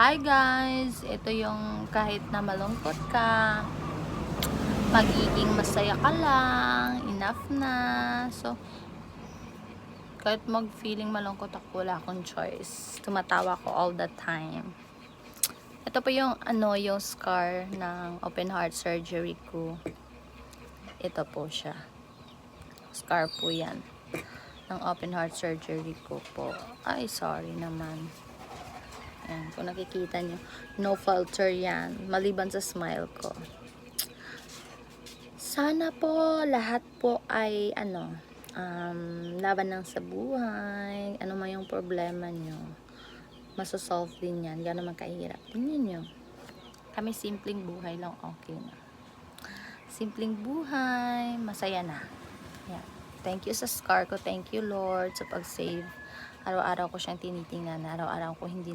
Hi guys! Ito yung kahit na malungkot ka, magiging masaya ka lang, enough na. So, kahit mag-feeling malungkot ako, wala akong choice. Tumatawa ko all the time. Ito po yung yung scar ng open heart surgery ko. Ito po siya. Scar po yan. Ng open heart surgery ko po. Ay, sorry naman. Ayan, kung nakikita nyo, no filter yan. Maliban sa smile ko. Sana po lahat po ay laban lang sa buhay. Ano man yung problema nyo, masosolve din yan. Gano'n man kahirap. Tingnan nyo. Kami simpleng buhay lang, okay na. Simpleng buhay, masaya na. Ayan. Thank you sa scar ko. Thank you Lord sa pag-save. Araw-araw ko siyang tinitingnan. Araw-araw ko hindi